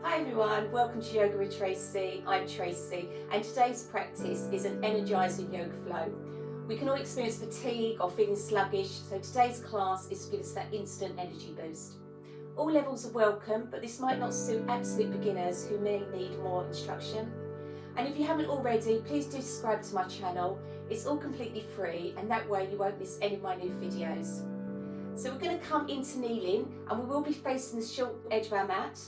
Hi everyone, welcome to Yoga with Tracy. I'm Tracy and today's practice is an energising yoga flow. We can all experience fatigue or feeling sluggish, so today's class is to give us that instant energy boost. All levels are welcome, but this might not suit absolute beginners who may need more instruction. And if you haven't already, please do subscribe to my channel. It's all completely free and that way you won't miss any of my new videos. So we're going to come into kneeling and we will be facing the short edge of our mat.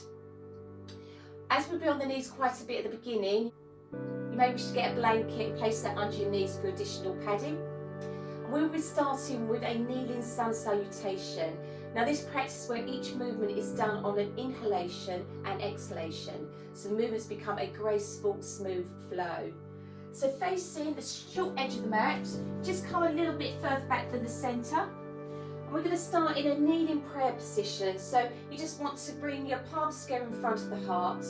As we'll be on the knees quite a bit at the beginning, you may wish to get a blanket and place that under your knees for additional padding. And we'll be starting with a kneeling sun salutation. Now this practice is where each movement is done on an inhalation and exhalation, so the movements become a graceful, smooth flow. So facing the short edge of the mat, just come a little bit further back than the centre. And we're going to start in a kneeling prayer position, so you just want to bring your palms together in front of the heart.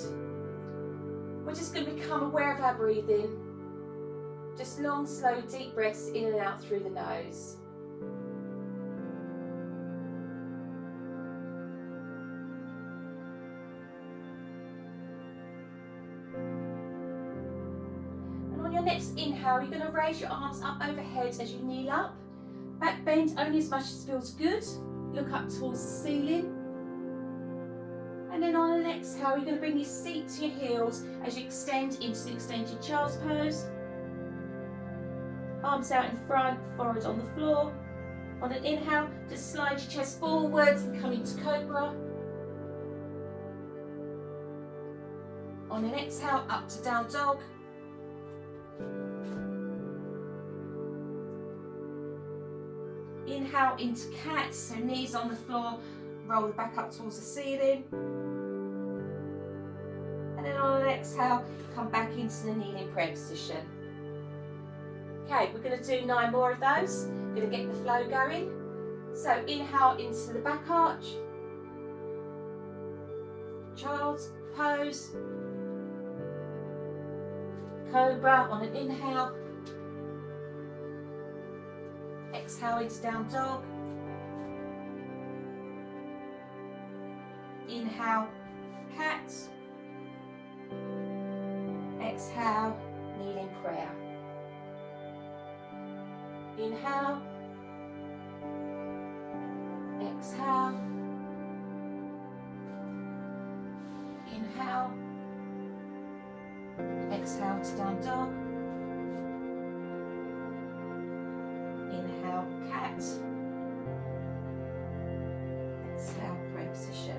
We're just going to become aware of our breathing. Just long, slow, deep breaths in and out through the nose. And on your next inhale, you're going to raise your arms up overhead as you kneel up. Back bend only as much as feels good. Look up towards the ceiling. And then on an exhale, you're going to bring your seat to your heels as you extend into the extended child's pose. Arms out in front, forehead on the floor. On an inhale, just slide your chest forwards and come into cobra. On an exhale, up to down dog. Inhale into cat, so knees on the floor, roll the back up towards the ceiling. And then on an exhale, come back into the kneeling prayer position. Okay, we're going to do 9 more of those. We're going to get the flow going. So inhale into the back arch. Child's pose. Cobra on an inhale. Exhale into down dog. Inhale, cat. Exhale, kneeling prayer. Inhale. Exhale. Inhale. Exhale to down dog. Inhale, cat. Exhale, prayer position.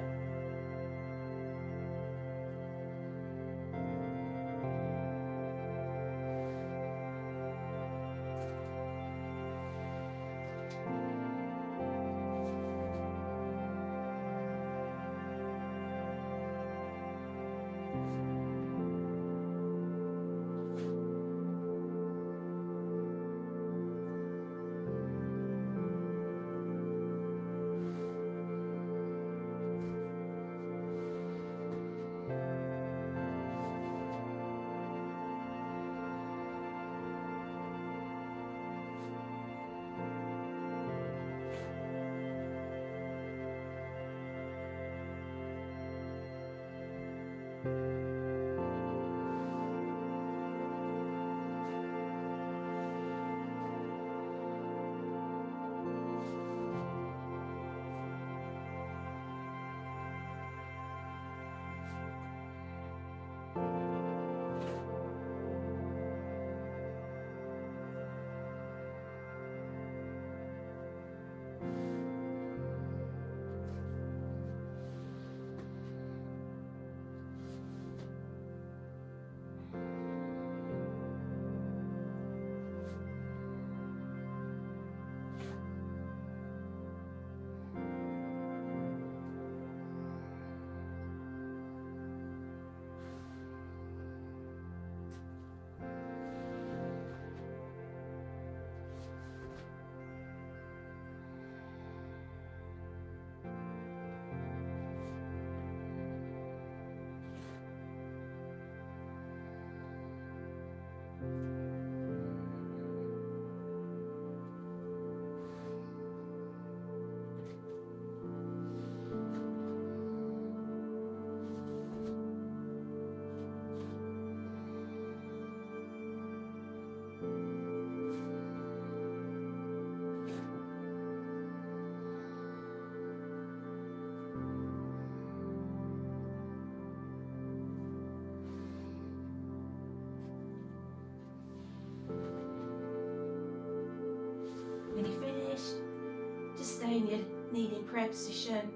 stay in your kneeling prayer position.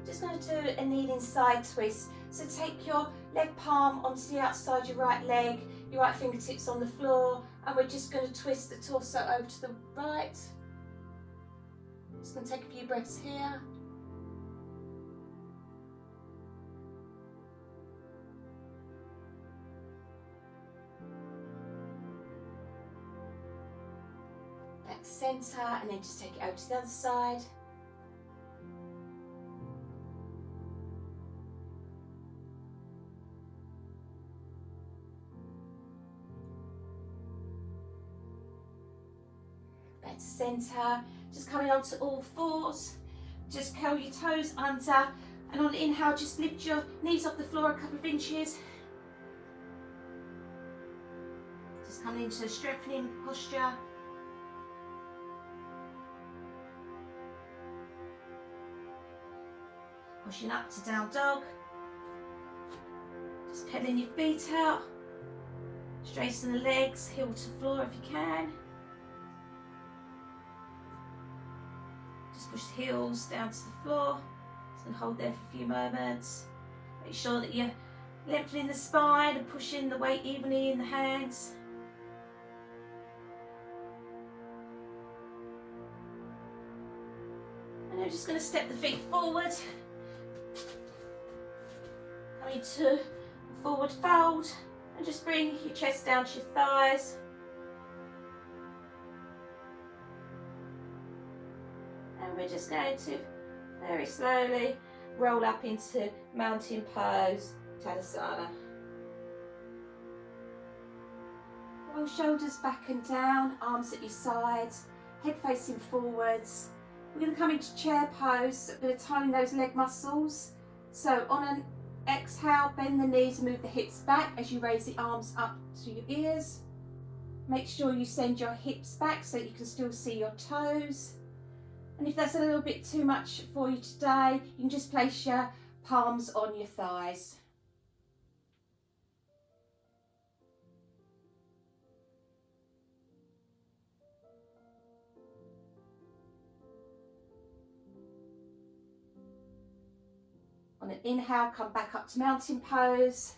Just going to do a kneeling side twist. So take your left palm onto the outside of your right leg, your right fingertips on the floor, and we're just going to twist the torso over to the right. Just going to take a few breaths here. Back to centre, and then just take it over to the other side. Back to centre, just coming onto all fours, just curl your toes under, and on the inhale just lift your knees off the floor a couple of inches. Just coming into a strengthening posture. Pushing up to down dog. Just pedaling your feet out, straighten the legs, heel to floor if you can. Just push the heels down to the floor. Just going to hold there for a few moments. Make sure that you're lengthening the spine and pushing the weight evenly in the hands. And I'm just going to step the feet forward. Coming to a forward fold, and just bring your chest down to your thighs. And we're just going to very slowly roll up into mountain pose, Tadasana. Roll shoulders back and down, arms at your sides, head facing forwards. We're going to come into chair pose. We're going to tone those leg muscles. So on an exhale, bend the knees and move the hips back as you raise the arms up to your ears. Make sure you send your hips back so that you can still see your toes. And if that's a little bit too much for you today, you can just place your palms on your thighs. On an inhale, come back up to mountain pose.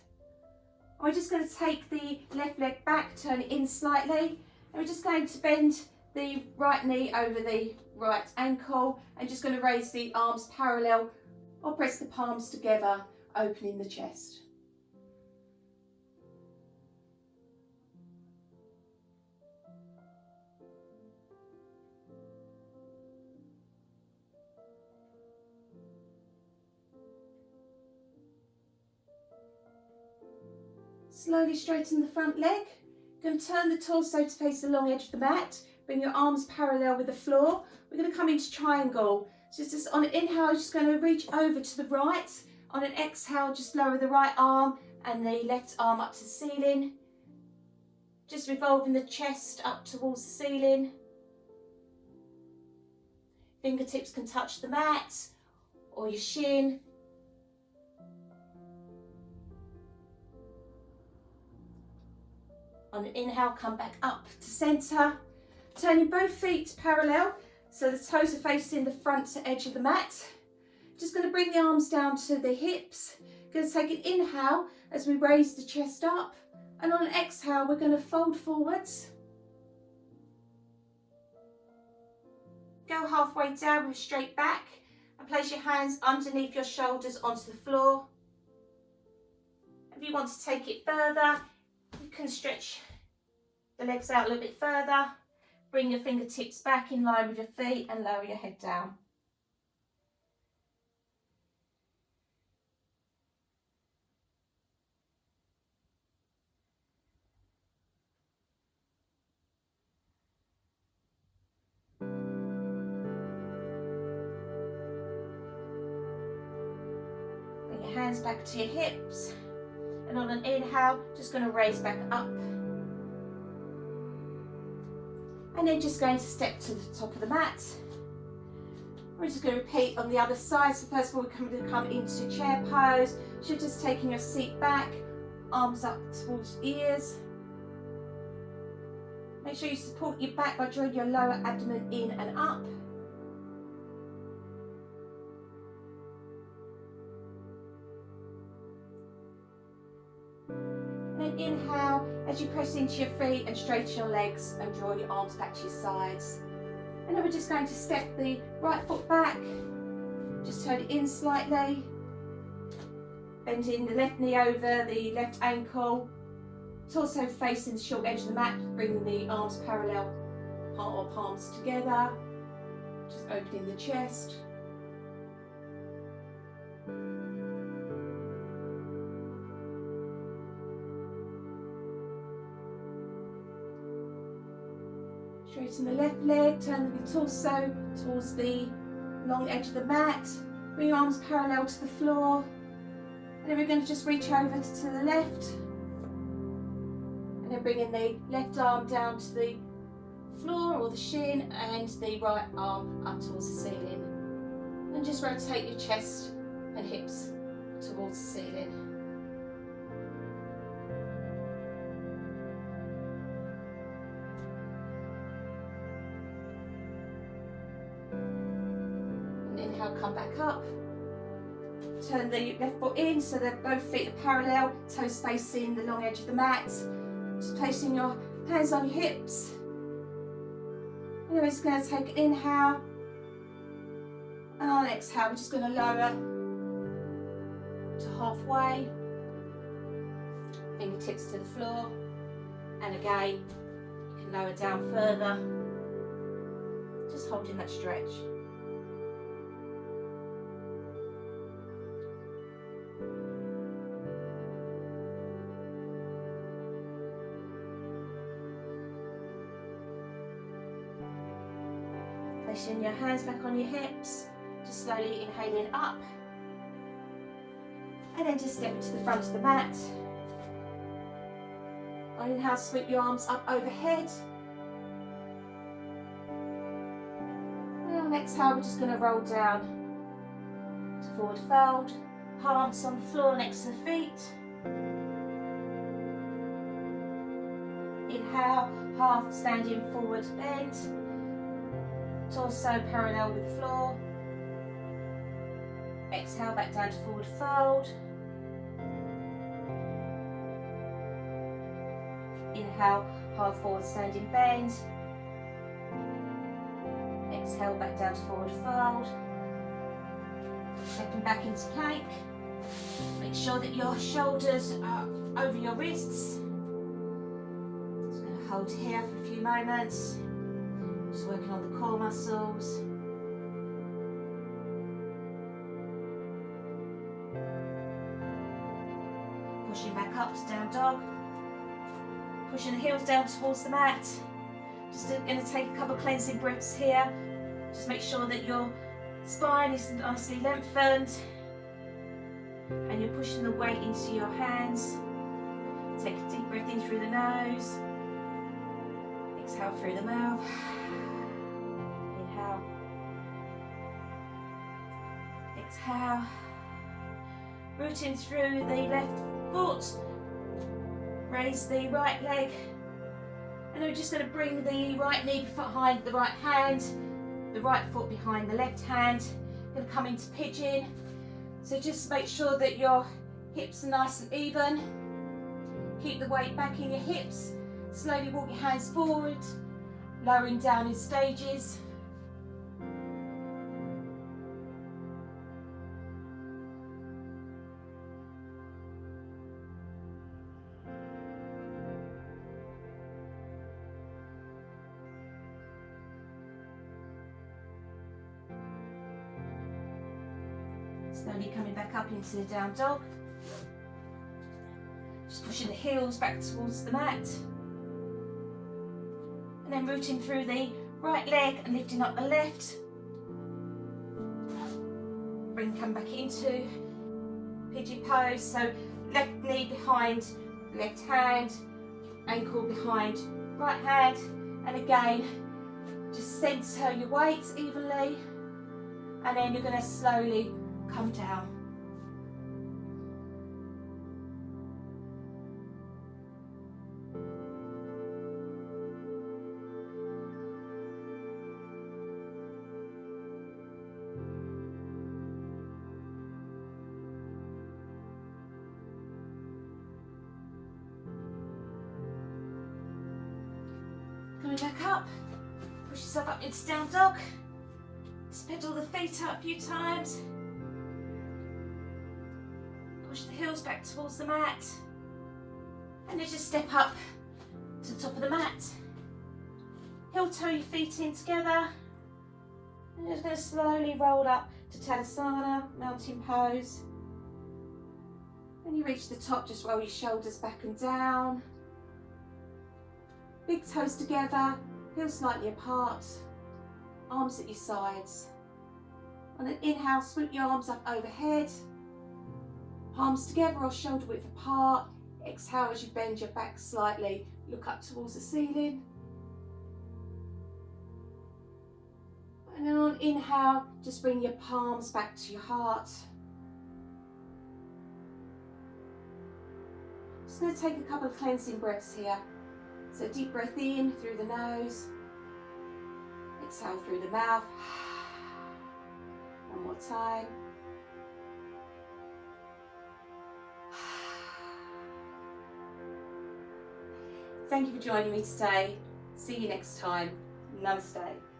And we're just going to take the left leg back, turn it in slightly, and we're just going to bend the right knee over the right ankle, and just going to raise the arms parallel or press the palms together, opening the chest. Slowly straighten the front leg. You're going to turn the torso to face the long edge of the mat. Bring your arms parallel with the floor. We're going to come into triangle. So just on an inhale, just going to reach over to the right. On an exhale, just lower the right arm and the left arm up to the ceiling. Just revolving the chest up towards the ceiling. Fingertips can touch the mat or your shin. On an inhale, come back up to centre. Turning both feet parallel, so the toes are facing the front edge of the mat. Just going to bring the arms down to the hips. Going to take an inhale as we raise the chest up. And on an exhale, we're going to fold forwards. Go halfway down with a straight back. And place your hands underneath your shoulders onto the floor. If you want to take it further, you can stretch the legs out a little bit further. Bring your fingertips back in line with your feet and lower your head down. Bring your hands back to your hips. And on an inhale, just going to raise back up. And then just going to step to the top of the mat. We're just going to repeat on the other side. So first of all, we're going to come into chair pose. So just taking your seat back, arms up towards ears. Make sure you support your back by drawing your lower abdomen in and up. And then inhale as you press into your feet and straighten your legs and draw your arms back to your sides. And then we're just going to step the right foot back, just turn it in slightly, bending the left knee over the left ankle, torso facing the short edge of the mat, bringing the arms parallel or palms together, just opening the chest. Straighten the left leg, turn the torso towards the long edge of the mat. Bring your arms parallel to the floor. And then we're going to just reach over to the left. And then bringing the left arm down to the floor or the shin and the right arm up towards the ceiling. And just rotate your chest and hips towards the ceiling. Inhale, come back up. Turn the left foot in so that both feet are parallel, toes facing the long edge of the mat. Just placing your hands on your hips. And then we're just going to take an inhale. And on an exhale, we're just going to lower to halfway. Fingertips to the floor. And again, you can lower down further. Just holding that stretch. Placing your hands back on your hips, just slowly inhaling up. And then just step to the front of the mat. On inhale, sweep your arms up overhead. And on exhale, we're just going to roll down to forward fold. Palms on the floor next to the feet. Inhale, half standing forward bend. Torso parallel with the floor. Exhale, back down to forward fold. Inhale, half forward standing bend. Exhale, back down to forward fold. Stepping back into plank. Make sure that your shoulders are over your wrists. Just going to hold here for a few moments. Just working on the core muscles. Pushing back up to down dog. Pushing the heels down towards the mat. Just going to take a couple of cleansing breaths here. Just make sure that your spine is nicely lengthened. And you're pushing the weight into your hands. Take a deep breath in through the nose. Exhale through the mouth. Inhale. Exhale. Rooting through the left foot. Raise the right leg. And then we're just going to bring the right knee behind the right hand. The right foot behind the left hand. Going to come into pigeon. So just make sure that your hips are nice and even. Keep the weight back in your hips. Slowly walk your hands forward, lowering down in stages. Slowly coming back up into the down dog. Just pushing the heels back towards the mat. And then rooting through the right leg and lifting up the left. Come back into pigeon pose. So left knee behind left hand, ankle behind right hand. And again, Just centre your weight evenly, and then you're going to slowly come down. Coming back up, push yourself up into down dog. Just pedal the feet up a few times. Push the heels back towards the mat. And then just step up to the top of the mat. Heel toe your feet in together. And you're just going to slowly roll up to Tadasana, mountain pose. When you reach the top, just roll your shoulders back and down. Big toes together, heels slightly apart, arms at your sides. On an inhale, swoop your arms up overhead, palms together or shoulder width apart. Exhale as you bend your back slightly, look up towards the ceiling. And then on inhale, just bring your palms back to your heart. Just going to take a couple of cleansing breaths here. So deep breath in through the nose, exhale through the mouth. One more time. Thank you for joining me today. See you next time. Namaste.